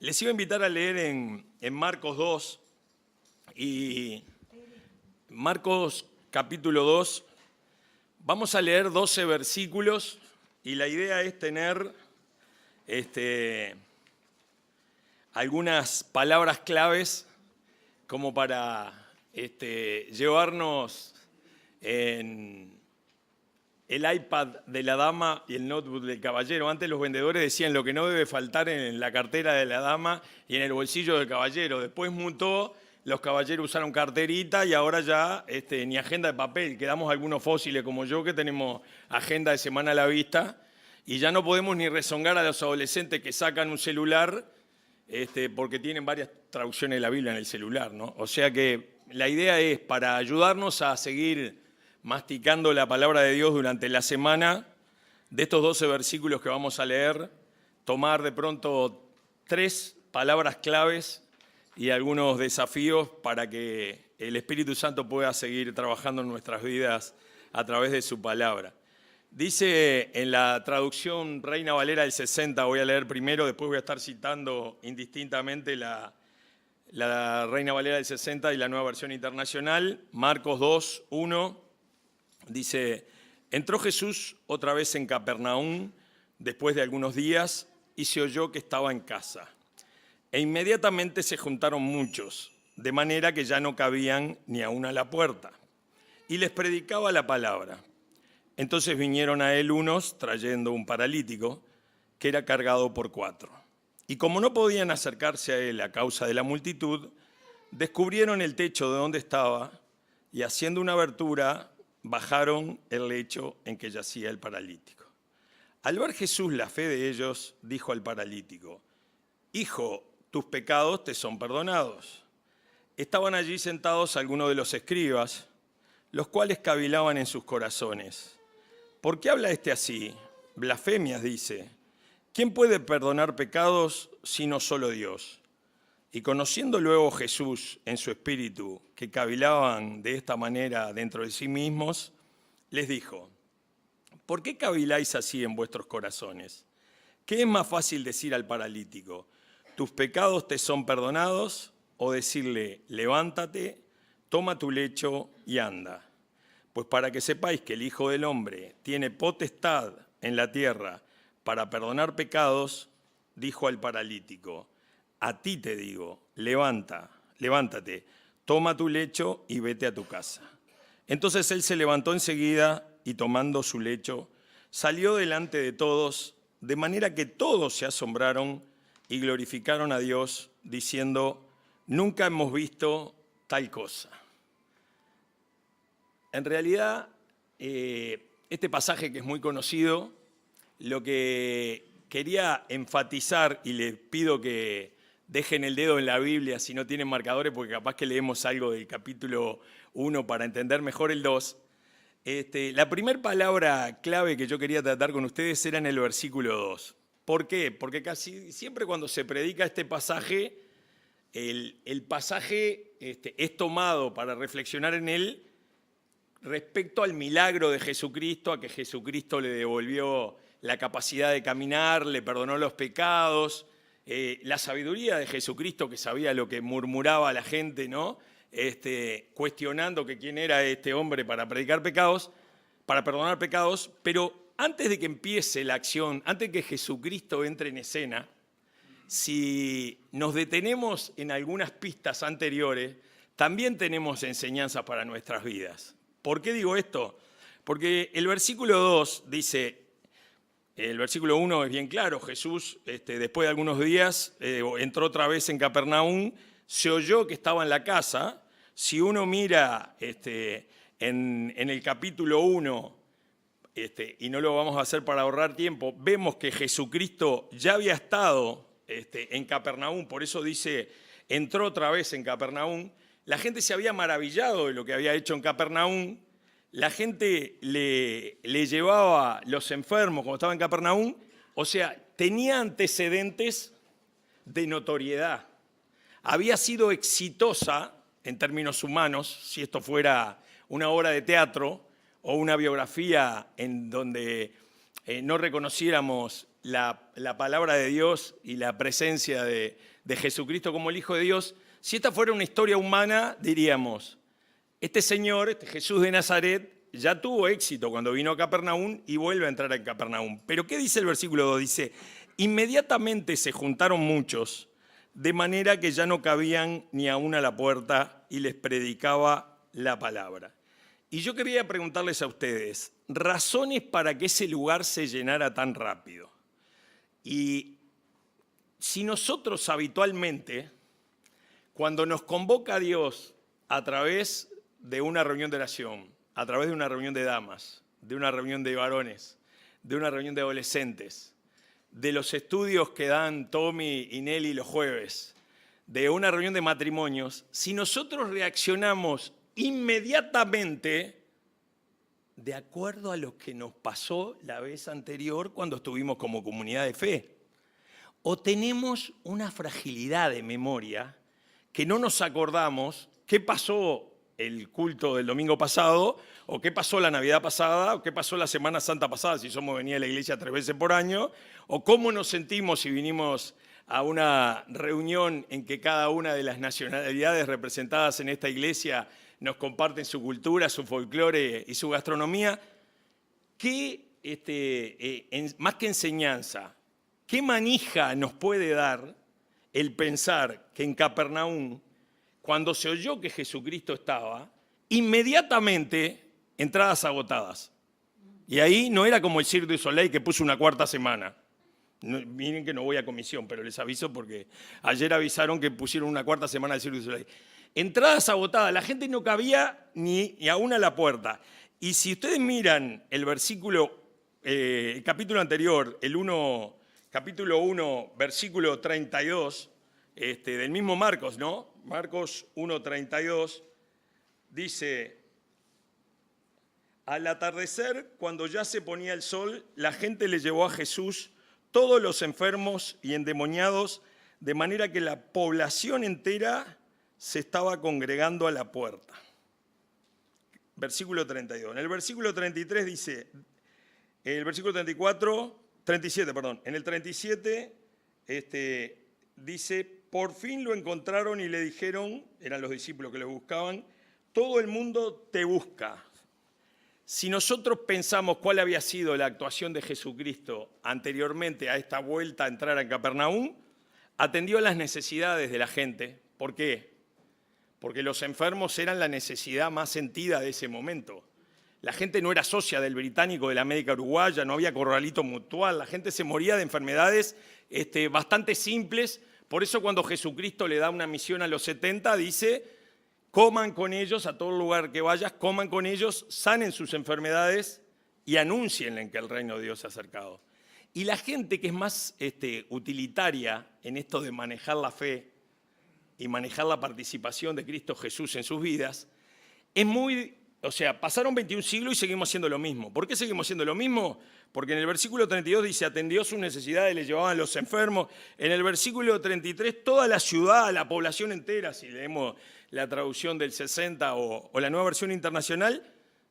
Les iba a invitar a leer en Marcos 2, y Marcos capítulo 2, vamos a leer 12 versículos, y la idea es tener algunas palabras claves como para llevarnos en el iPad de la dama y el notebook del caballero. Antes los vendedores decían lo que no debe faltar en la cartera de la dama y en el bolsillo del caballero. Después mutó, los caballeros usaron carterita y ahora ya ni agenda de papel. Quedamos algunos fósiles como yo que tenemos agenda de semana a la vista y ya no podemos ni rezongar a los adolescentes que sacan un celular porque tienen varias traducciones de la Biblia en el celular, ¿no? O sea que la idea es, para ayudarnos a seguir masticando la palabra de Dios durante la semana, de estos 12 versículos que vamos a leer, tomar de pronto 3 palabras claves y algunos desafíos para que el Espíritu Santo pueda seguir trabajando en nuestras vidas a través de su palabra. Dice en la traducción Reina Valera del 60, voy a leer primero, después voy a estar citando indistintamente la Reina Valera del 60 y la Nueva Versión Internacional. Marcos 2, 1, dice: entró Jesús otra vez en Capernaum después de algunos días y se oyó que estaba en casa. E inmediatamente se juntaron muchos, de manera que ya no cabían ni aún a la puerta. Y les predicaba la palabra. Entonces vinieron a él unos trayendo un paralítico que era cargado por 4. Y como no podían acercarse a él a causa de la multitud, descubrieron el techo de donde estaba y haciendo una abertura bajaron el lecho en que yacía el paralítico. Al ver Jesús la fe de ellos, dijo al paralítico: Hijo, tus pecados te son perdonados. Estaban allí sentados algunos de los escribas, los cuales cavilaban en sus corazones: ¿por qué habla este así? Blasfemias dice. ¿Quién puede perdonar pecados sino solo Dios? Y conociendo luego Jesús en su espíritu que cavilaban de esta manera dentro de sí mismos, les dijo: ¿por qué caviláis así en vuestros corazones? ¿Qué es más fácil decir al paralítico: tus pecados te son perdonados? O decirle: levántate, toma tu lecho y anda. Pues para que sepáis que el Hijo del Hombre tiene potestad en la tierra para perdonar pecados, dijo al paralítico: a ti te digo, levántate, toma tu lecho y vete a tu casa. Entonces él se levantó enseguida y tomando su lecho, salió delante de todos, de manera que todos se asombraron y glorificaron a Dios, diciendo: nunca hemos visto tal cosa. En realidad, este pasaje, que es muy conocido, lo que quería enfatizar, y les pido que dejen el dedo en la Biblia si no tienen marcadores, porque capaz que leemos algo del capítulo 1 para entender mejor el 2. La primera palabra clave que yo quería tratar con ustedes era en el versículo 2. ¿Por qué? Porque casi siempre cuando se predica este pasaje, el pasaje es tomado para reflexionar en él respecto al milagro de Jesucristo, a que Jesucristo le devolvió la capacidad de caminar, le perdonó los pecados, la sabiduría de Jesucristo, que sabía lo que murmuraba la gente, ¿no? Cuestionando que quién era este hombre para predicar pecados, para perdonar pecados. Pero antes de que empiece la acción, antes de que Jesucristo entre en escena, si nos detenemos en algunas pistas anteriores, también tenemos enseñanzas para nuestras vidas. ¿Por qué digo esto? Porque el versículo 2 dice, el versículo 1 es bien claro: Jesús, después de algunos días, entró otra vez en Capernaum, se oyó que estaba en la casa. Si uno mira en el capítulo 1, y no lo vamos a hacer para ahorrar tiempo, vemos que Jesucristo ya había estado en Capernaum, por eso dice, entró otra vez en Capernaum. La gente se había maravillado de lo que había hecho en Capernaum. La gente le llevaba los enfermos cuando estaba en Capernaum. O sea, tenía antecedentes de notoriedad. Había sido exitosa en términos humanos, si esto fuera una obra de teatro o una biografía en donde no reconociéramos la palabra de Dios y la presencia de Jesucristo como el Hijo de Dios, si esta fuera una historia humana, diríamos, este señor, este Jesús de Nazaret, ya tuvo éxito cuando vino a Capernaum y vuelve a entrar en Capernaum. Pero ¿qué dice el versículo 2? Dice, inmediatamente se juntaron muchos, de manera que ya no cabían ni aún a la puerta y les predicaba la palabra. Y yo quería preguntarles a ustedes, razones para que ese lugar se llenara tan rápido. Y si nosotros habitualmente, cuando nos convoca Dios a través de una reunión de oración, a través de una reunión de damas, de una reunión de varones, de una reunión de adolescentes, de los estudios que dan Tommy y Nelly los jueves, de una reunión de matrimonios, si nosotros reaccionamos inmediatamente de acuerdo a lo que nos pasó la vez anterior cuando estuvimos como comunidad de fe, o tenemos una fragilidad de memoria que no nos acordamos qué pasó el culto del domingo pasado, o qué pasó la Navidad pasada, o qué pasó la Semana Santa pasada, si somos venidos a la iglesia 3 veces por año, o cómo nos sentimos si vinimos a una reunión en que cada una de las nacionalidades representadas en esta iglesia nos comparten su cultura, su folclore y su gastronomía. Más que enseñanza, ¿qué manija nos puede dar el pensar que en Capernaum, cuando se oyó que Jesucristo estaba, inmediatamente entradas agotadas? Y ahí no era como el Cirque du Soleil que puso una cuarta semana. Miren que no voy a comisión, pero les aviso porque ayer avisaron que pusieron una cuarta semana del Cirque du Soleil. Entradas agotadas, la gente no cabía ni aún a la puerta. Y si ustedes miran el versículo, el capítulo anterior, capítulo 1, versículo 32, del mismo Marcos, ¿no? Marcos 1:32, dice, al atardecer, cuando ya se ponía el sol, la gente le llevó a Jesús todos los enfermos y endemoniados, de manera que la población entera se estaba congregando a la puerta. Versículo 32. En el versículo 33 dice, el versículo 37, en el 37 dice, por fin lo encontraron y le dijeron, eran los discípulos que lo buscaban, todo el mundo te busca. Si nosotros pensamos cuál había sido la actuación de Jesucristo anteriormente a esta vuelta a entrar a Capernaum, atendió a las necesidades de la gente. ¿Por qué? Porque los enfermos eran la necesidad más sentida de ese momento. La gente no era socia del británico de la América Uruguaya, no había corralito mutual, la gente se moría de enfermedades bastante simples. Por eso cuando Jesucristo le da una misión a los 70, dice, coman con ellos, a todo lugar que vayas, coman con ellos, sanen sus enfermedades y anúncienle que el reino de Dios se ha acercado. Y la gente que es más utilitaria en esto de manejar la fe y manejar la participación de Cristo Jesús en sus vidas, pasaron 21 siglos y seguimos haciendo lo mismo. ¿Por qué seguimos haciendo lo mismo? Porque en el versículo 32 dice, atendió sus necesidades, le llevaban los enfermos. En el versículo 33, toda la ciudad, la población entera, si leemos la traducción del 60 o la nueva versión internacional,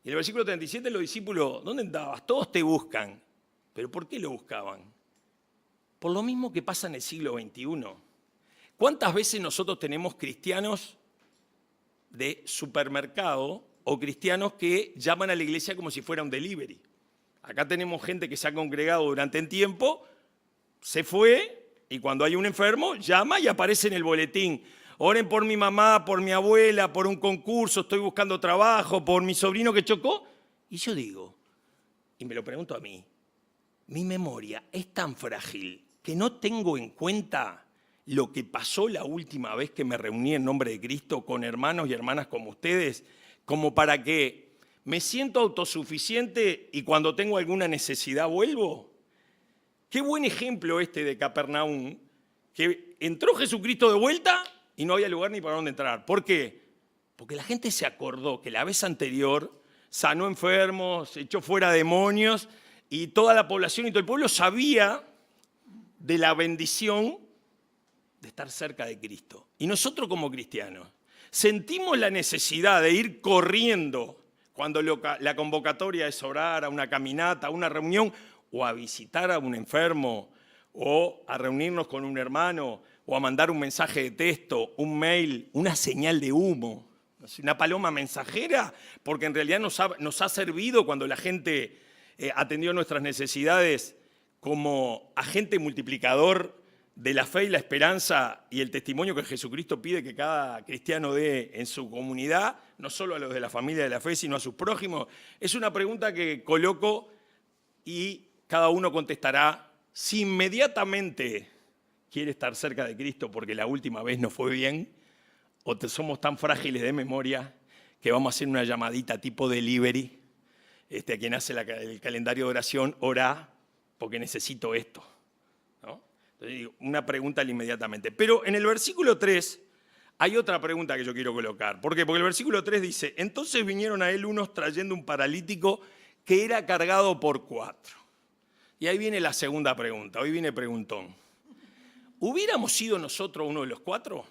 y en el versículo 37 los discípulos, ¿dónde andabas? Todos te buscan. ¿Pero por qué lo buscaban? Por lo mismo que pasa en el siglo XXI. ¿Cuántas veces nosotros tenemos cristianos de supermercado o cristianos que llaman a la iglesia como si fuera un delivery? Acá tenemos gente que se ha congregado durante un tiempo, se fue y cuando hay un enfermo llama y aparece en el boletín. Oren por mi mamá, por mi abuela, por un concurso, estoy buscando trabajo, por mi sobrino que chocó. Y yo digo, y me lo pregunto a mí, mi memoria es tan frágil que no tengo en cuenta lo que pasó la última vez que me reuní en nombre de Cristo con hermanos y hermanas como ustedes, como para que me siento autosuficiente y cuando tengo alguna necesidad vuelvo. Qué buen ejemplo de Capernaum, que entró Jesucristo de vuelta y no había lugar ni para dónde entrar. ¿Por qué? Porque la gente se acordó que la vez anterior sanó enfermos, echó fuera demonios y toda la población y todo el pueblo sabía de la bendición de estar cerca de Cristo. Y nosotros como cristianos sentimos la necesidad de ir corriendo cuando la convocatoria es orar, a una caminata, a una reunión, o a visitar a un enfermo, o a reunirnos con un hermano, o a mandar un mensaje de texto, un mail, una señal de humo, una paloma mensajera, porque en realidad nos ha servido cuando la gente atendió nuestras necesidades como agente multiplicador de la fe y la esperanza y el testimonio que Jesucristo pide que cada cristiano dé en su comunidad, no solo a los de la familia de la fe, sino a sus prójimos. Es una pregunta que coloco y cada uno contestará si inmediatamente quiere estar cerca de Cristo porque la última vez no fue bien, o somos tan frágiles de memoria que vamos a hacer una llamadita tipo delivery, a quien hace el calendario de oración, orá porque necesito esto, ¿no? Entonces digo, una pregunta inmediatamente. Pero en el versículo 3 hay otra pregunta que yo quiero colocar. ¿Por qué? Porque el versículo 3 dice, entonces vinieron a él unos trayendo un paralítico que era cargado por 4. Y ahí viene la segunda pregunta, hoy viene preguntón. ¿Hubiéramos sido nosotros uno de los 4?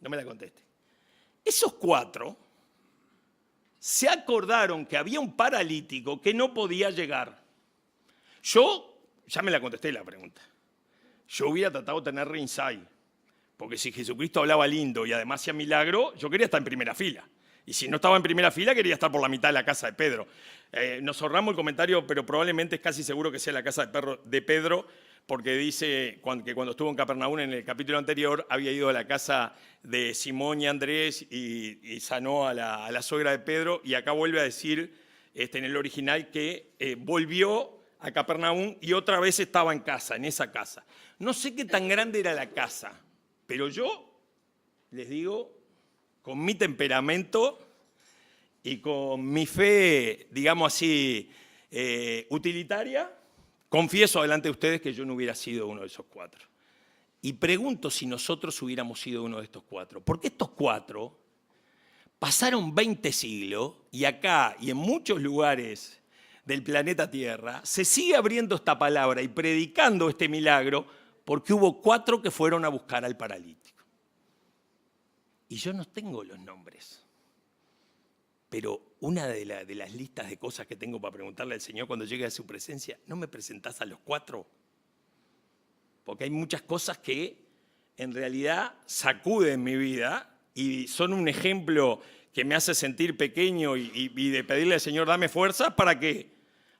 No me la conteste. Esos 4 se acordaron que había un paralítico que no podía llegar. Yo, ya me la contesté la pregunta. Yo hubiera tratado de tener ringside, porque si Jesucristo hablaba lindo y además hacía milagro, yo quería estar en primera fila. Y si no estaba en primera fila, quería estar por la mitad de la casa de Pedro. Nos ahorramos el comentario, pero probablemente es casi seguro que sea la casa de Pedro, porque dice que cuando estuvo en Capernaum en el capítulo anterior, había ido a la casa de Simón y Andrés y sanó a la suegra de Pedro, y acá vuelve a decir en el original que volvió a Capernaum y otra vez estaba en casa, en esa casa. No sé qué tan grande era la casa, pero yo les digo, con mi temperamento y con mi fe, digamos así, utilitaria, confieso delante de ustedes que yo no hubiera sido uno de esos 4. Y pregunto si nosotros hubiéramos sido uno de estos 4. Porque estos 4 pasaron 20 siglos y acá y en muchos lugares del planeta Tierra se sigue abriendo esta palabra y predicando este milagro porque hubo 4 que fueron a buscar al paralítico. Y yo no tengo los nombres. Pero una de las listas de cosas que tengo para preguntarle al Señor cuando llegue a su presencia, ¿no me presentás a los 4? Porque hay muchas cosas que en realidad sacuden mi vida y son un ejemplo que me hace sentir pequeño y de pedirle al Señor, dame fuerza, ¿para qué?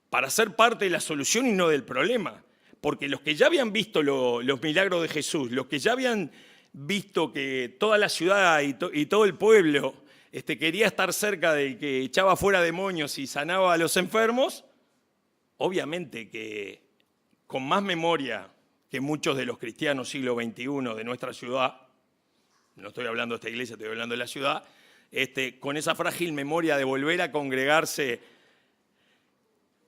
Para ser parte de la solución y no del problema. Porque los que ya habían visto los milagros de Jesús, los que ya habían visto que toda la ciudad y todo el pueblo quería estar cerca del que echaba fuera demonios y sanaba a los enfermos, obviamente que con más memoria que muchos de los cristianos siglo XXI de nuestra ciudad, no estoy hablando de esta iglesia, estoy hablando de la ciudad, con esa frágil memoria de volver a congregarse,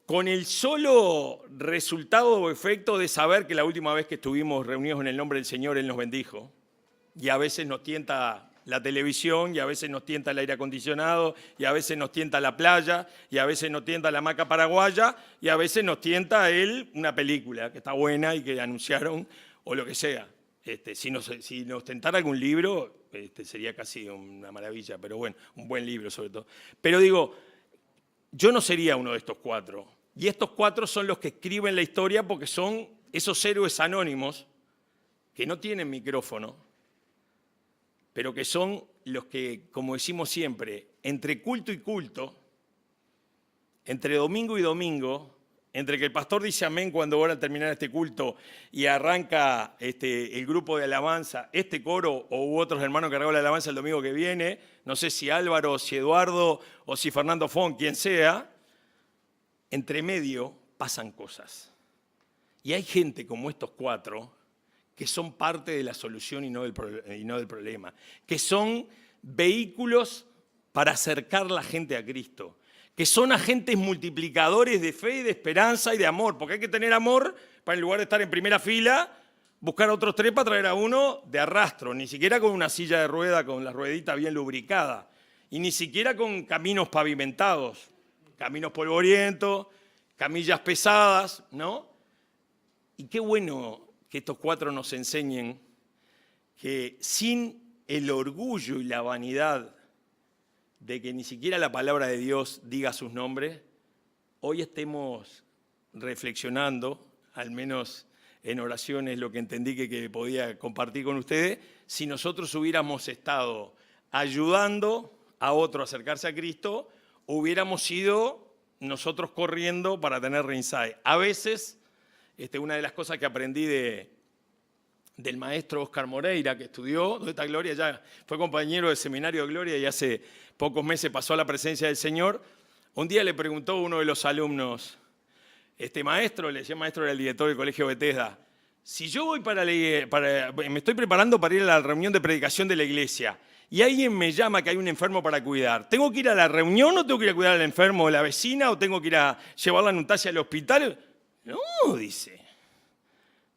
con el solo resultado o efecto de saber que la última vez que estuvimos reunidos en el nombre del Señor, Él nos bendijo, y a veces nos tienta la televisión, y a veces nos tienta el aire acondicionado, y a veces nos tienta la playa, y a veces nos tienta la hamaca paraguaya, y a veces nos tienta una película que está buena y que anunciaron, o lo que sea. Si nos tentara algún libro, sería casi una maravilla, pero bueno, un buen libro sobre todo. Pero digo, yo no sería uno de estos 4, y estos 4 son los que escriben la historia porque son esos héroes anónimos que no tienen micrófono, pero que son los que, como decimos siempre, entre culto y culto, entre domingo y domingo, entre que el pastor dice amén cuando van a terminar este culto y arranca el grupo de alabanza, coro u otros hermanos que cargaron la alabanza el domingo que viene, no sé si Álvaro, si Eduardo o si Fernando Fon, quien sea, entre medio pasan cosas. Y hay gente como estos 4 que son parte de la solución y no del problema, que son vehículos para acercar la gente a Cristo, que son agentes multiplicadores de fe y de esperanza y de amor, porque hay que tener amor para en lugar de estar en primera fila, buscar a otros 3 para traer a uno de arrastro, ni siquiera con una silla de rueda con la ruedita bien lubricada, y ni siquiera con caminos pavimentados, caminos polvorientos, camillas pesadas, ¿no? Y qué bueno que estos 4 nos enseñen que sin el orgullo y la vanidad de que ni siquiera la palabra de Dios diga sus nombres, hoy estemos reflexionando, al menos en oraciones lo que entendí que podía compartir con ustedes, si nosotros hubiéramos estado ayudando a otro a acercarse a Cristo, hubiéramos ido nosotros corriendo para tener Ringside. A veces, una de las cosas que aprendí del maestro Oscar Moreira, que estudió, ¿dónde está Gloria? Ya fue compañero de seminario de Gloria y hace pocos meses pasó a la presencia del Señor. Un día le preguntó uno de los alumnos, maestro, le decía maestro, era el director del Colegio Bethesda, si yo voy me estoy preparando para ir a la reunión de predicación de la iglesia y alguien me llama que hay un enfermo para cuidar, ¿tengo que ir a la reunión o tengo que ir a cuidar al enfermo de la vecina o tengo que ir a llevarla en un taxi al hospital? No, dice.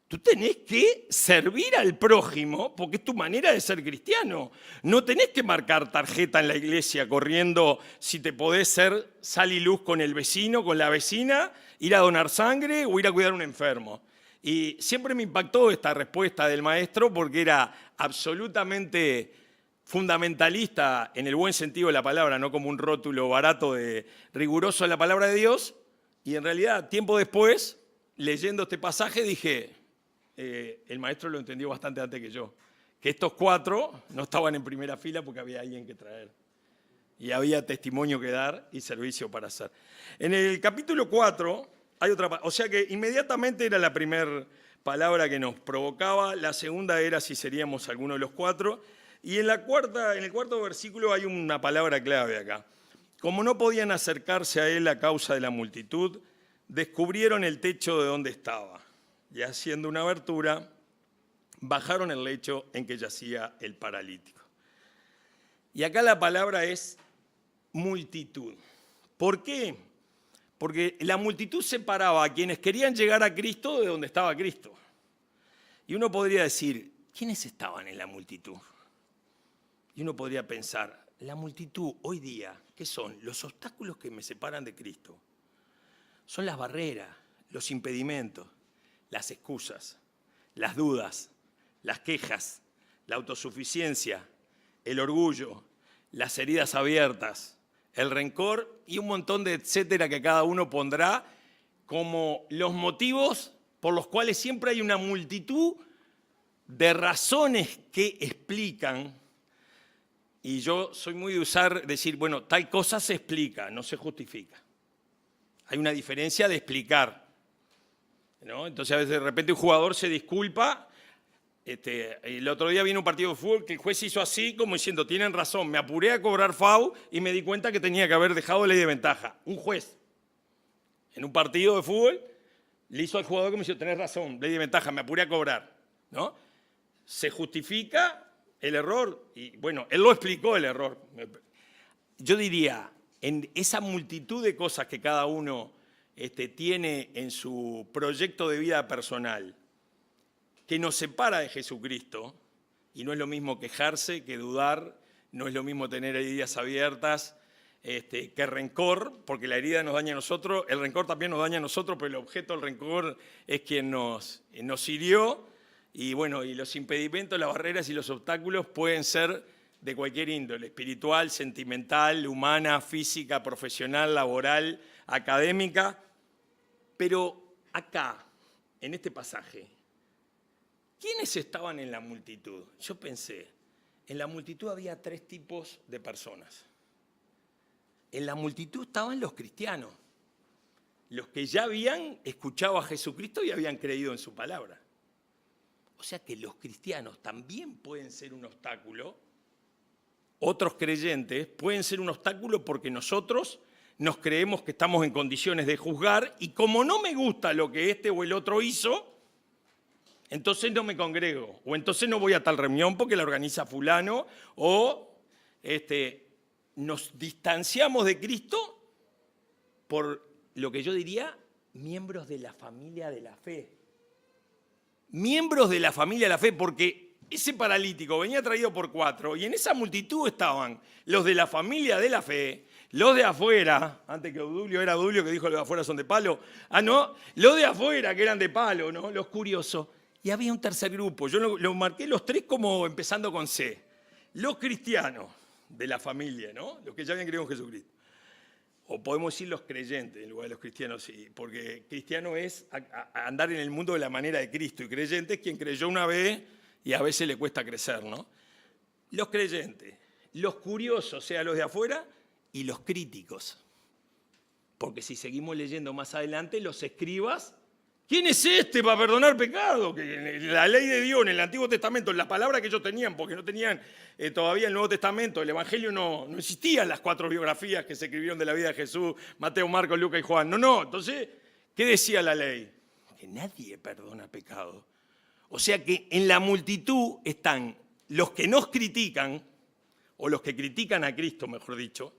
Tú tenés que servir al prójimo porque es tu manera de ser cristiano. No tenés que marcar tarjeta en la iglesia corriendo si te podés ser sal y luz con el vecino, con la vecina, ir a donar sangre o ir a cuidar a un enfermo. Y siempre me impactó esta respuesta del maestro porque era absolutamente fundamentalista en el buen sentido de la palabra, no como un rótulo barato de riguroso de la palabra de Dios. Y en realidad, tiempo después, leyendo este pasaje, dije... el maestro lo entendió bastante antes que yo, que estos 4 no estaban en primera fila porque había alguien que traer y había testimonio que dar y servicio para hacer. En el capítulo 4 hay otra, o sea que inmediatamente era la primera palabra que nos provocaba, la segunda era si seríamos alguno de los 4, y en el cuarto versículo hay una palabra clave acá. Como no podían acercarse a él a causa de la multitud, descubrieron el techo de donde estaba. Y haciendo una abertura, bajaron el lecho en que yacía el paralítico. Y acá la palabra es multitud. ¿Por qué? Porque la multitud separaba a quienes querían llegar a Cristo de donde estaba Cristo. Y uno podría decir, ¿quiénes estaban en la multitud? Y uno podría pensar, la multitud hoy día, ¿qué son? Los obstáculos que me separan de Cristo. Son las barreras, los impedimentos, las excusas, las dudas, las quejas, la autosuficiencia, el orgullo, las heridas abiertas, el rencor y un montón de etcétera que cada uno pondrá como los motivos por los cuales siempre hay una multitud de razones que explican. Y yo soy muy de decir, bueno, tal cosa se explica, no se justifica. Hay una diferencia de explicar. ¿No? Entonces a veces de repente un jugador se disculpa. El otro día vino un partido de fútbol que el juez hizo así como diciendo, tienen razón, me apuré a cobrar foul y me di cuenta que tenía que haber dejado ley de ventaja. Un juez en un partido de fútbol le hizo al jugador como diciendo, tenés razón, ley de ventaja, me apuré a cobrar. ¿No? Se justifica el error y bueno, él lo explicó el error. Yo diría, en esa multitud de cosas que cada uno tiene en su proyecto de vida personal, que nos separa de Jesucristo, y no es lo mismo quejarse que dudar, no es lo mismo tener heridas abiertas que rencor, porque la herida nos daña a nosotros, el rencor también nos daña a nosotros, pero el objeto del rencor es quien nos hirió, y bueno, y los impedimentos, las barreras y los obstáculos pueden ser de cualquier índole, espiritual, sentimental, humana, física, profesional, laboral, académica, pero acá, en este pasaje, ¿quiénes estaban en la multitud? Yo pensé, en la multitud había 3 tipos de personas. En la multitud estaban los cristianos, los que ya habían escuchado a Jesucristo y habían creído en su palabra. O sea que los cristianos también pueden ser un obstáculo. Otros creyentes pueden ser un obstáculo porque nosotros nos creemos que estamos en condiciones de juzgar y como no me gusta lo que este o el otro hizo, entonces no me congrego o entonces no voy a tal reunión porque la organiza fulano o nos distanciamos de Cristo por lo que yo diría miembros de la familia de la fe. Miembros de la familia de la fe porque ese paralítico venía traído por 4 y en esa multitud estaban los de la familia de la fe, los de afuera, antes que Obdulio, era Obdulio que dijo los de afuera son de palo, no, los de afuera que eran de palo, ¿no? Los curiosos. Y había un tercer grupo, yo lo marqué los 3 como empezando con C, los cristianos de la familia, ¿no? Los que ya habían creído en Jesucristo. o podemos decir los creyentes en lugar de los cristianos, sí, porque cristiano es andar en el mundo de la manera de Cristo, y creyente es quien creyó una vez y a veces le cuesta crecer, ¿no? Los creyentes, los curiosos, o sea, los de afuera, y los críticos. Porque si seguimos leyendo más adelante, los escribas, ¿quién es este para perdonar pecado? Que la ley de Dios en el Antiguo Testamento, en la palabra que ellos tenían, porque no tenían todavía el Nuevo Testamento, el Evangelio no existían las 4 biografías que se escribieron de la vida de Jesús, Mateo, Marcos, Lucas y Juan. No. Entonces, ¿qué decía la ley? Que nadie perdona pecado. O sea que en la multitud están los que nos critican, o los que critican a Cristo, mejor dicho,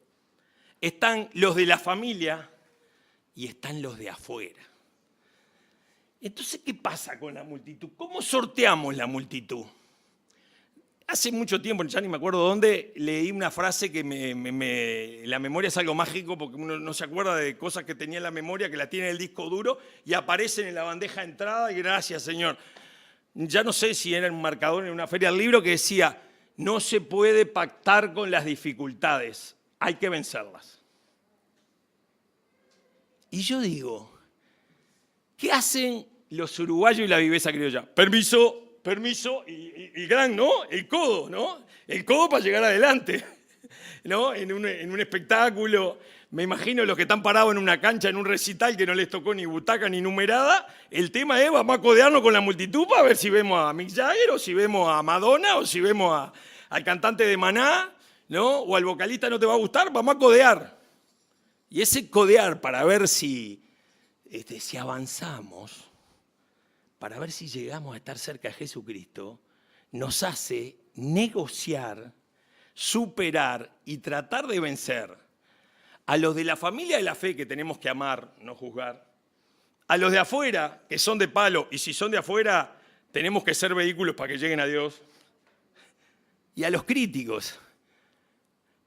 están los de la familia y están los de afuera. Entonces, ¿qué pasa con la multitud? ¿Cómo sorteamos la multitud? Hace mucho tiempo, ya ni me acuerdo dónde, leí una frase que la memoria es algo mágico porque uno no se acuerda de cosas que tenía en la memoria, que la tiene en el disco duro y aparecen en la bandeja de entrada y gracias, Señor. Ya no sé si era un marcador en una feria del libro que decía, no se puede pactar con las dificultades, hay que vencerlas. Y yo digo, ¿qué hacen los uruguayos y la viveza criolla? Permiso, y gran, ¿no? El codo, ¿no? El codo para llegar adelante, ¿no? En un espectáculo, me imagino los que están parados en una cancha, en un recital que no les tocó ni butaca ni numerada, el tema es, vamos a codearnos con la multitud para ver si vemos a Mick Jagger, o si vemos a Madonna, o si vemos al cantante de Maná, ¿no? O al vocalista no te va a gustar, vamos a codear. Y ese codear para ver si avanzamos, para ver si llegamos a estar cerca de Jesucristo, nos hace negociar, superar y tratar de vencer a los de la familia de la fe que tenemos que amar, no juzgar, a los de afuera que son de palo, y si son de afuera tenemos que ser vehículos para que lleguen a Dios, y a los críticos,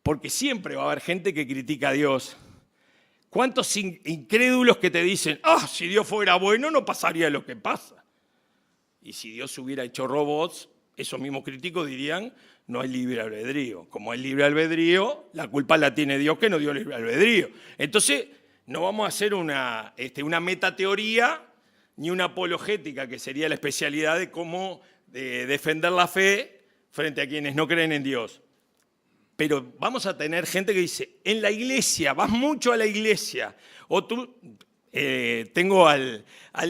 porque siempre va a haber gente que critica a Dios. ¿Cuántos incrédulos que te dicen, si Dios fuera bueno no pasaría lo que pasa? Y si Dios hubiera hecho robots, esos mismos críticos dirían, no hay libre albedrío. Como hay libre albedrío, la culpa la tiene Dios que no dio libre albedrío. Entonces, no vamos a hacer una metateoría ni una apologética, que sería la especialidad de cómo defender la fe frente a quienes no creen en Dios. Pero vamos a tener gente que dice, en la iglesia, vas mucho a la iglesia. O tú, tengo al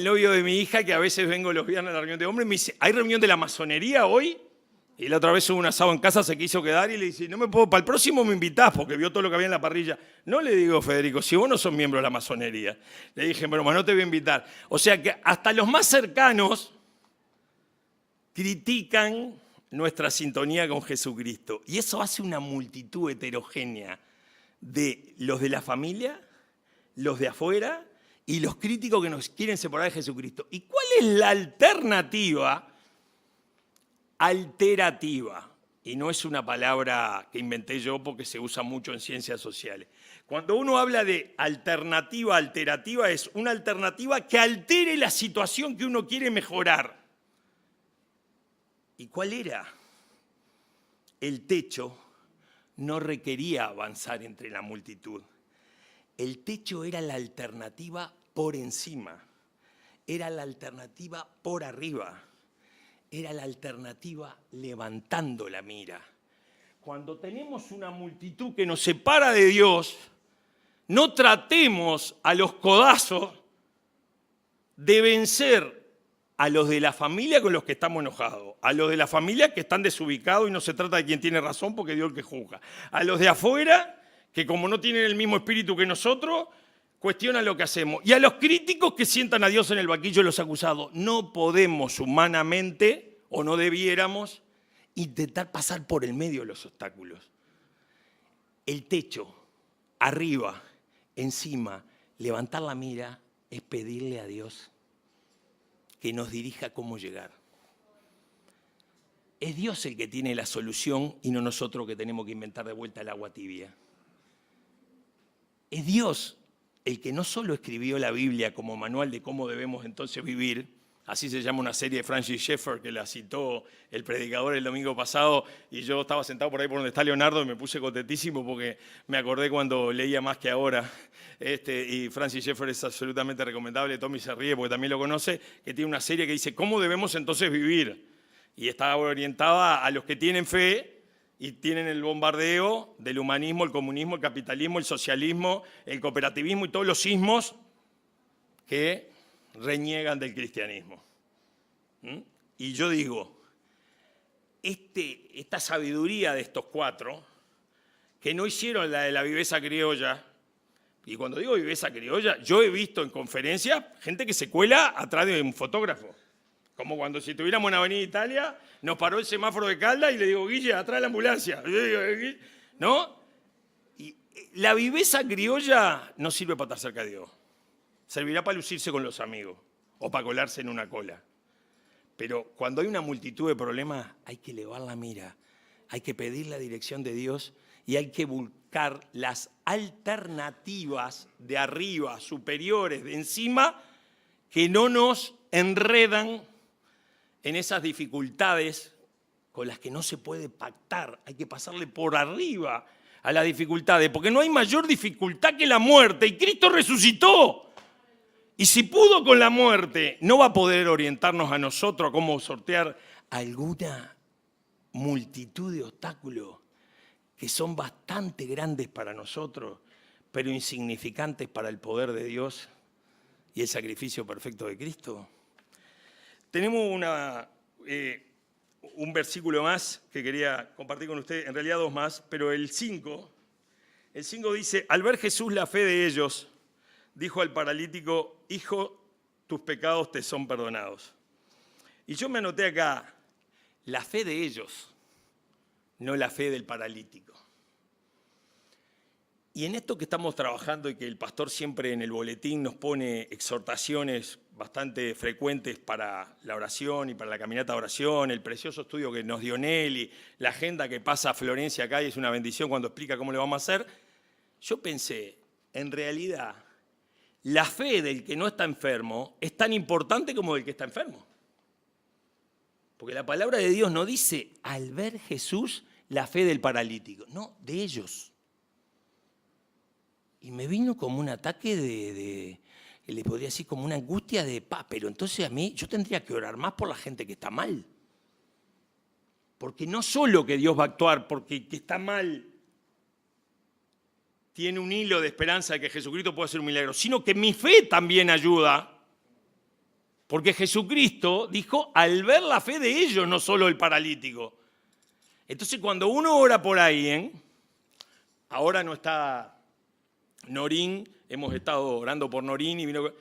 novio de mi hija que a veces vengo los viernes a la reunión de hombres y me dice, ¿hay reunión de la masonería hoy? Y la otra vez hubo un asado en casa, se quiso quedar y le dice, no me puedo, para el próximo me invitás porque vio todo lo que había en la parrilla. No le digo, Federico, si vos no sos miembro de la masonería. Le dije, pero no te voy a invitar. O sea que hasta los más cercanos critican nuestra sintonía con Jesucristo. Y eso hace una multitud heterogénea de los de la familia, los de afuera y los críticos que nos quieren separar de Jesucristo. ¿Y cuál es la alternativa? Alterativa. Y no es una palabra que inventé yo porque se usa mucho en ciencias sociales. Cuando uno habla de alternativa, alterativa, es una alternativa que altere la situación que uno quiere mejorar. ¿Y cuál era? El techo no requería avanzar entre la multitud. El techo era la alternativa por encima, era la alternativa por arriba, era la alternativa levantando la mira. Cuando tenemos una multitud que nos separa de Dios, no tratemos a los codazos de vencer a los de la familia con los que estamos enojados, a los de la familia que están desubicados y no se trata de quién tiene razón porque Dios es el que juzga, a los de afuera que como no tienen el mismo espíritu que nosotros, cuestionan lo que hacemos, y a los críticos que sientan a Dios en el banquillo de los acusados. No podemos humanamente, o no debiéramos, intentar pasar por el medio de los obstáculos. El techo, arriba, encima, levantar la mira, es pedirle a Dios que nos dirija cómo llegar. Es Dios el que tiene la solución y no nosotros que tenemos que inventar de vuelta el agua tibia. Es Dios el que no solo escribió la Biblia como manual de cómo debemos entonces vivir, Así se llama una serie de Francis Schaeffer que la citó el predicador el domingo pasado, y yo estaba sentado por ahí por donde está Leonardo y me puse contentísimo porque me acordé cuando leía más que ahora. Y Francis Schaeffer es absolutamente recomendable. Tommy se ríe porque también lo conoce, que tiene una serie que dice ¿cómo debemos entonces vivir? Y está orientada a los que tienen fe y tienen el bombardeo del humanismo, el comunismo, el capitalismo, el socialismo, el cooperativismo y todos los sismos que reniegan del cristianismo. Y yo digo, esta sabiduría de estos cuatro, que no hicieron la de la viveza criolla, y cuando digo viveza criolla, yo he visto en conferencias gente que se cuela atrás de un fotógrafo. Como cuando si estuviéramos en Avenida Italia, nos paró el semáforo de Caldas y le digo, Guille, atrás de la ambulancia. ¿No? Y la viveza criolla no sirve para estar cerca de Dios. Servirá para lucirse con los amigos o para colarse en una cola. Pero cuando hay una multitud de problemas, hay que elevar la mira, hay que pedir la dirección de Dios y hay que buscar las alternativas de arriba, superiores, de encima, que no nos enredan en esas dificultades con las que no se puede pactar. Hay que pasarle por arriba a las dificultades, porque no hay mayor dificultad que la muerte, y Cristo resucitó. Y si pudo con la muerte, ¿no va a poder orientarnos a nosotros a cómo sortear alguna multitud de obstáculos que son bastante grandes para nosotros, pero insignificantes para el poder de Dios y el sacrificio perfecto de Cristo? Tenemos un versículo más que quería compartir con usted, en realidad dos más, pero el 5 dice, al ver Jesús la fe de ellos, dijo al paralítico, hijo, tus pecados te son perdonados. Y yo me anoté acá, la fe de ellos, no la fe del paralítico. Y en esto que estamos trabajando y que el pastor siempre en el boletín nos pone exhortaciones bastante frecuentes para la oración y para la caminata de oración, el precioso estudio que nos dio Nelly, la agenda que pasa a Florencia acá y es una bendición cuando explica cómo le vamos a hacer, yo pensé, en realidad, la fe del que no está enfermo es tan importante como del que está enfermo. Porque la palabra de Dios no dice, al ver Jesús, la fe del paralítico. No, de ellos. Y me vino como un ataque le podría decir como una angustia pero entonces a mí, yo tendría que orar más por la gente que está mal. Porque no solo que Dios va a actuar porque el que está mal tiene un hilo de esperanza de que Jesucristo puede hacer un milagro, sino que mi fe también ayuda. Porque Jesucristo dijo, al ver la fe de ellos, no solo el paralítico. Entonces cuando uno ora por alguien, ahora no está Norín, hemos estado orando por Norín y vino.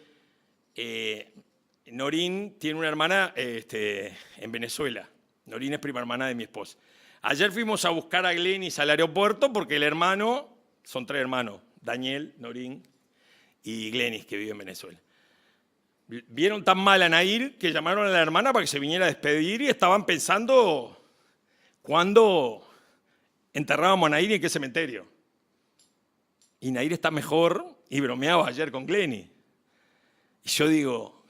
Norín tiene una hermana en Venezuela. Norín es prima hermana de mi esposa. Ayer fuimos a buscar a Glenis al aeropuerto porque el hermano, son tres hermanos, Daniel, Norín y Glenis, que vive en Venezuela. Vieron tan mal a Nair que llamaron a la hermana para que se viniera a despedir y estaban pensando cuándo enterrábamos a Nair y en qué cementerio. Y Nair está mejor y bromeaba ayer con Glenny. Y yo digo,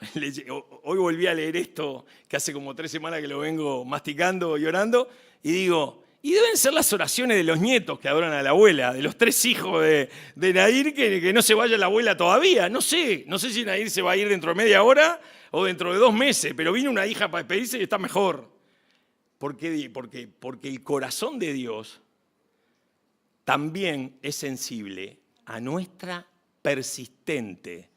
hoy volví a leer esto, que hace como 3 semanas que lo vengo masticando y orando, y digo, y deben ser las oraciones de los nietos que adoran a la abuela, de los 3 hijos de Nair, que no se vaya la abuela todavía. No sé si Nair se va a ir dentro de media hora o dentro de 2 meses, pero vino una hija para despedirse y está mejor. ¿Por qué? Porque el corazón de Dios también es sensible a nuestra persistente,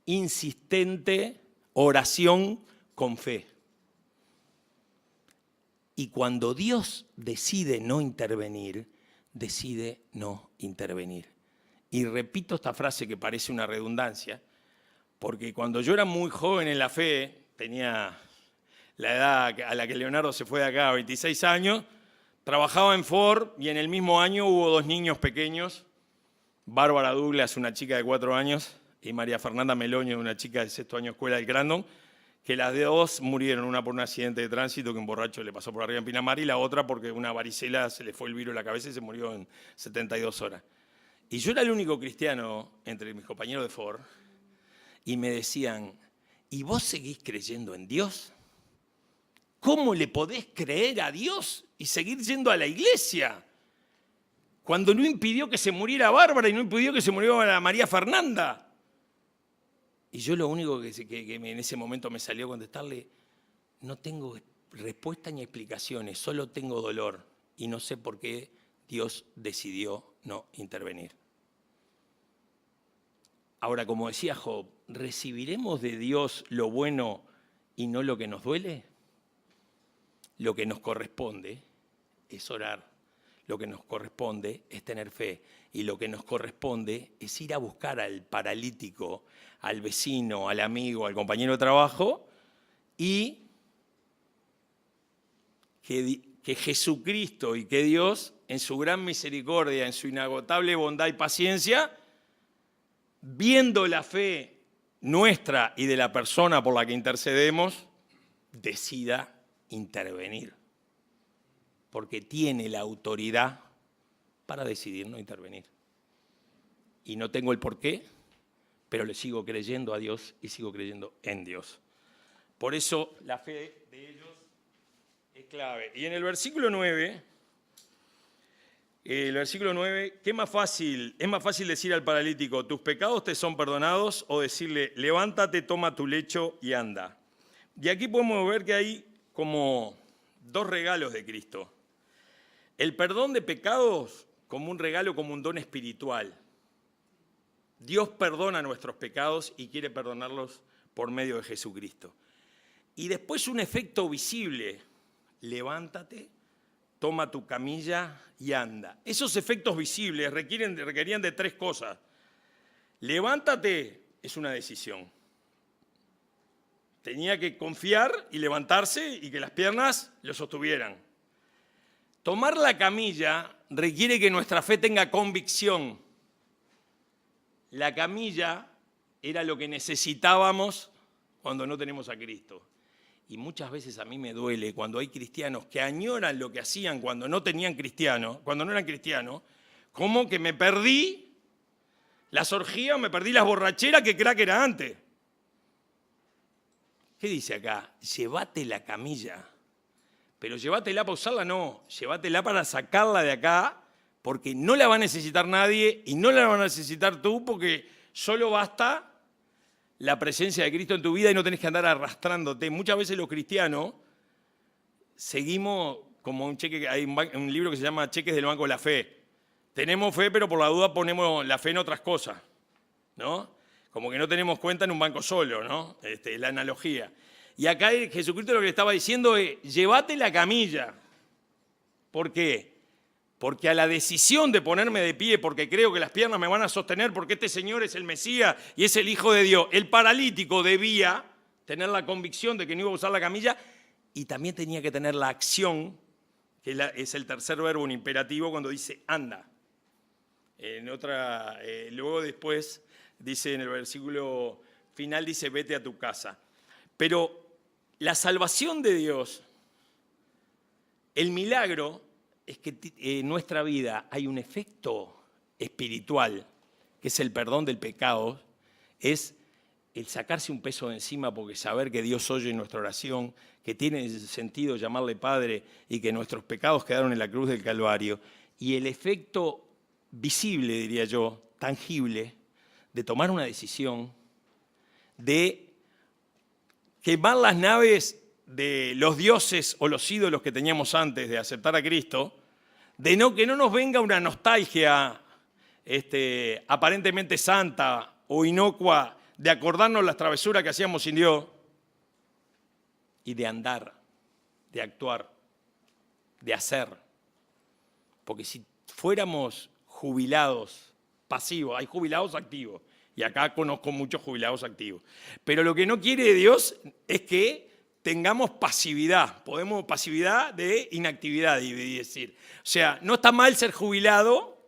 insistente oración con fe. Y cuando Dios decide no intervenir, decide no intervenir. Y repito esta frase que parece una redundancia, porque cuando yo era muy joven en la fe, tenía la edad a la que Leonardo se fue de acá, 26 años, trabajaba en Ford y en el mismo año hubo 2 niños pequeños, Bárbara Douglas, una chica de 4 años, y María Fernanda Meloño, una chica de 6º año escuela del Grandon, que las dos murieron, una por un accidente de tránsito que un borracho le pasó por arriba en Pinamar y la otra porque una varicela se le fue el virus en la cabeza y se murió en 72 horas. Y yo era el único cristiano entre mis compañeros de Ford y me decían, ¿y vos seguís creyendo en Dios? ¿Cómo le podés creer a Dios y seguir yendo a la iglesia? Cuando no impidió que se muriera Bárbara y no impidió que se muriera María Fernanda. Y yo lo único que en ese momento me salió a contestarle, no tengo respuesta ni explicaciones, solo tengo dolor y no sé por qué Dios decidió no intervenir. Ahora, como decía Job, ¿recibiremos de Dios lo bueno y no lo que nos duele? Lo que nos corresponde es orar, lo que nos corresponde es tener fe y lo que nos corresponde es ir a buscar al paralítico, al vecino, al amigo, al compañero de trabajo y que Jesucristo y que Dios, en su gran misericordia, en su inagotable bondad y paciencia, viendo la fe nuestra y de la persona por la que intercedemos, decida intervenir. Porque tiene la autoridad para decidir no intervenir. Y no tengo el porqué, pero le sigo creyendo a Dios y sigo creyendo en Dios. Por eso la fe de ellos es clave. Y en el versículo 9, ¿qué es más fácil? ¿Es más fácil decir al paralítico, tus pecados te son perdonados? O decirle, levántate, toma tu lecho y anda. Y aquí podemos ver que hay como dos regalos de Cristo. El perdón de pecados como un regalo, como un don espiritual. Dios perdona nuestros pecados y quiere perdonarlos por medio de Jesucristo. Y después un efecto visible, levántate, toma tu camilla y anda. Esos efectos visibles requerían de tres cosas. Levántate es una decisión. Tenía que confiar y levantarse y que las piernas lo sostuvieran. Tomar la camilla requiere que nuestra fe tenga convicción. La camilla era lo que necesitábamos cuando no tenemos a Cristo. Y muchas veces a mí me duele cuando hay cristianos que añoran lo que hacían cuando no eran cristianos, como que me perdí las orgías, me perdí las borracheras que crack era antes. ¿Qué dice acá? Llévate la camilla. Pero llévatela para usarla, no. Llévatela para sacarla de acá, porque no la va a necesitar nadie y no la va a necesitar tú, porque solo basta la presencia de Cristo en tu vida y no tenés que andar arrastrándote. Muchas veces los cristianos seguimos como un cheque, hay un libro que se llama Cheques del Banco de la Fe. Tenemos fe, pero por la duda ponemos la fe en otras cosas, ¿no? Como que no tenemos cuenta en un banco solo, ¿no? La analogía. Y acá Jesucristo lo que le estaba diciendo es, llévate la camilla. ¿Por qué? Porque a la decisión de ponerme de pie, porque creo que las piernas me van a sostener, porque este Señor es el Mesías y es el Hijo de Dios, el paralítico debía tener la convicción de que no iba a usar la camilla y también tenía que tener la acción, que es el tercer verbo, un imperativo, cuando dice anda. Luego después dice en el versículo final, dice vete a tu casa. Pero la salvación de Dios, el milagro, es que en nuestra vida hay un efecto espiritual, que es el perdón del pecado, es el sacarse un peso de encima porque saber que Dios oye nuestra oración, que tiene sentido llamarle Padre y que nuestros pecados quedaron en la cruz del Calvario. Y el efecto visible, diría yo, tangible, de tomar una decisión, de quemar las naves de los dioses o los ídolos que teníamos antes de aceptar a Cristo, que no nos venga una nostalgia aparentemente santa o inocua de acordarnos las travesuras que hacíamos sin Dios y de andar, de actuar, de hacer. Porque si fuéramos jubilados pasivos, hay jubilados activos, y acá conozco muchos jubilados activos, pero lo que no quiere Dios es que tengamos pasividad, pasividad de inactividad, y decir. O sea, no está mal ser jubilado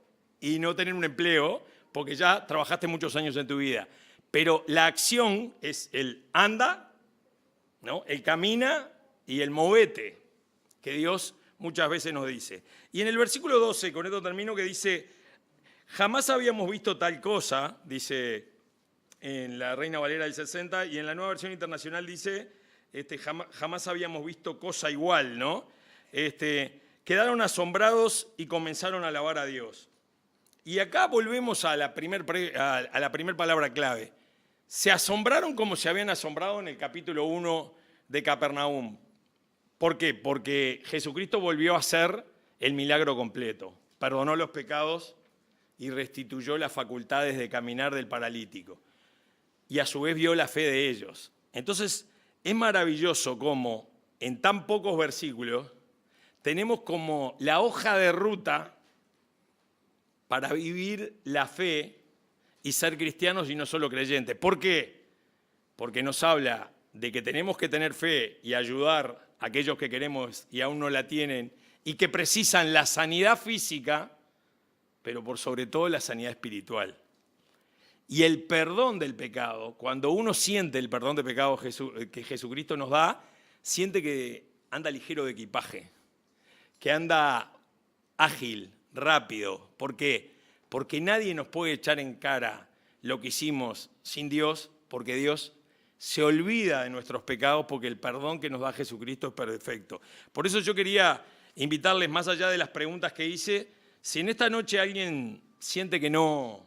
y no tener un empleo, porque ya trabajaste muchos años en tu vida, pero la acción es el anda, ¿no? El camina y el movete, que Dios muchas veces nos dice. Y en el versículo 12, con esto termino, que dice, jamás habíamos visto tal cosa, dice en la Reina Valera del 60, y en la Nueva Versión Internacional dice, jamás habíamos visto cosa igual, ¿no? Quedaron asombrados y comenzaron a alabar a Dios. Y acá volvemos a la primer palabra clave. Se asombraron como se habían asombrado en el capítulo 1 de Capernaum. ¿Por qué? Porque Jesucristo volvió a hacer el milagro completo. Perdonó los pecados y restituyó las facultades de caminar del paralítico. Y a su vez vio la fe de ellos. Entonces, es maravilloso cómo en tan pocos versículos tenemos como la hoja de ruta para vivir la fe y ser cristianos y no solo creyentes. ¿Por qué? Porque nos habla de que tenemos que tener fe y ayudar a aquellos que queremos y aún no la tienen y que precisan la sanidad física, pero por sobre todo la sanidad espiritual. Y el perdón del pecado, cuando uno siente el perdón de pecado que Jesucristo nos da, siente que anda ligero de equipaje, que anda ágil, rápido. ¿Por qué? Porque nadie nos puede echar en cara lo que hicimos sin Dios, porque Dios se olvida de nuestros pecados, porque el perdón que nos da Jesucristo es perfecto. Por eso yo quería invitarles, más allá de las preguntas que hice, si en esta noche alguien siente que no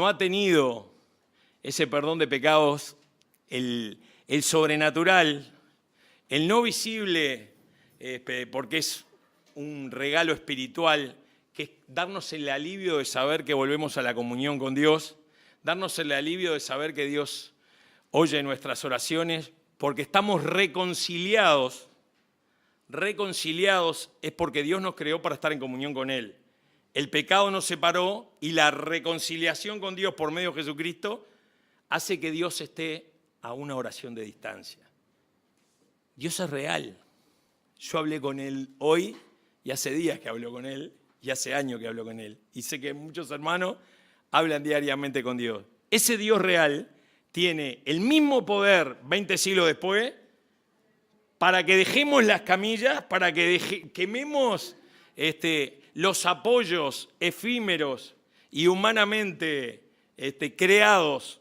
ha tenido ese perdón de pecados, el sobrenatural, el no visible, porque es un regalo espiritual, que es darnos el alivio de saber que volvemos a la comunión con Dios, darnos el alivio de saber que Dios oye nuestras oraciones, porque estamos reconciliados. Reconciliados es porque Dios nos creó para estar en comunión con Él. El pecado nos separó y la reconciliación con Dios por medio de Jesucristo hace que Dios esté a una oración de distancia. Dios es real. Yo hablé con Él hoy y hace días que hablo con Él y hace años que hablo con Él. Y sé que muchos hermanos hablan diariamente con Dios. Ese Dios real tiene el mismo poder 20 siglos después para que dejemos las camillas, para que quememos los apoyos efímeros y humanamente creados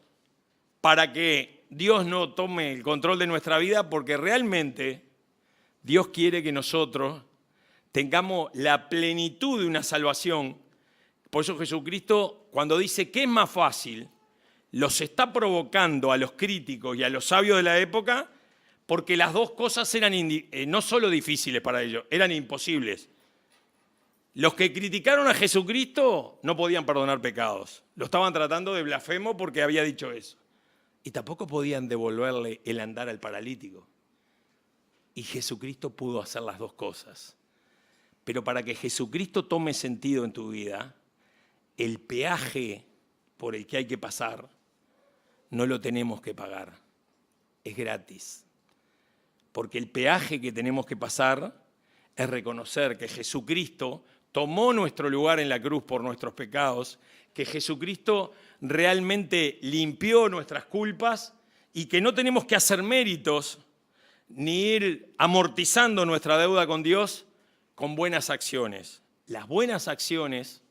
para que Dios no tome el control de nuestra vida, porque realmente Dios quiere que nosotros tengamos la plenitud de una salvación. Por eso Jesucristo, cuando dice que es más fácil, los está provocando a los críticos y a los sabios de la época, porque las dos cosas eran no solo difíciles para ellos, eran imposibles. Los que criticaron a Jesucristo no podían perdonar pecados. Lo estaban tratando de blasfemo porque había dicho eso. Y tampoco podían devolverle el andar al paralítico. Y Jesucristo pudo hacer las dos cosas. Pero para que Jesucristo tome sentido en tu vida, el peaje por el que hay que pasar no lo tenemos que pagar. Es gratis. Porque el peaje que tenemos que pasar es reconocer que Jesucristo tomó nuestro lugar en la cruz por nuestros pecados, que Jesucristo realmente limpió nuestras culpas y que no tenemos que hacer méritos ni ir amortizando nuestra deuda con Dios con buenas acciones. Las buenas acciones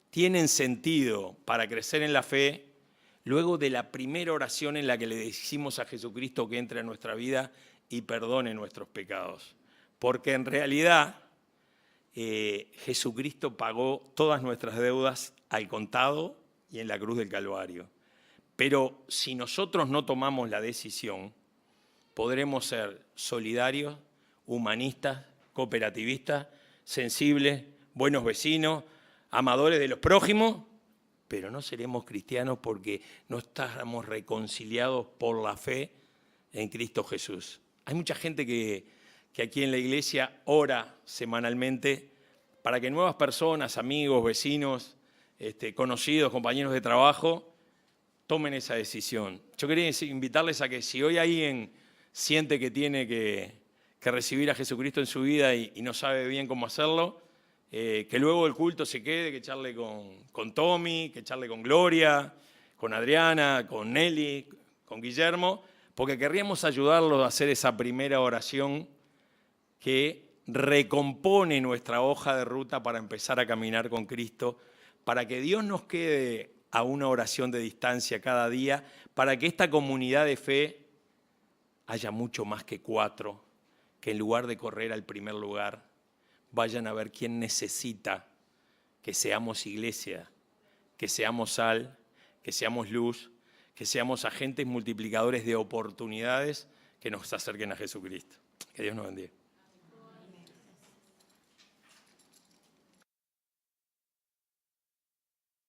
tienen sentido para crecer en la fe luego de la primera oración en la que le decimos a Jesucristo que entre a nuestra vida y perdone nuestros pecados. Porque en realidad Jesucristo pagó todas nuestras deudas al contado y en la cruz del Calvario. Pero si nosotros no tomamos la decisión, podremos ser solidarios, humanistas, cooperativistas, sensibles, buenos vecinos, amadores de los prójimos, pero no seremos cristianos porque no estamos reconciliados por la fe en Cristo Jesús. Hay mucha gente que aquí en la iglesia ora semanalmente para que nuevas personas, amigos, vecinos, conocidos, compañeros de trabajo, tomen esa decisión. Yo quería invitarles a que si hoy alguien siente que tiene que recibir a Jesucristo en su vida y no sabe bien cómo hacerlo, que luego del culto se quede, que charle con Tommy, que charle con Gloria, con Adriana, con Nelly, con Guillermo, porque querríamos ayudarlos a hacer esa primera oración que recompone nuestra hoja de ruta para empezar a caminar con Cristo, para que Dios nos quede a una oración de distancia cada día, para que esta comunidad de fe haya mucho más que 4, que en lugar de correr al primer lugar, vayan a ver quién necesita que seamos iglesia, que seamos sal, que seamos luz, que seamos agentes multiplicadores de oportunidades que nos acerquen a Jesucristo. Que Dios nos bendiga.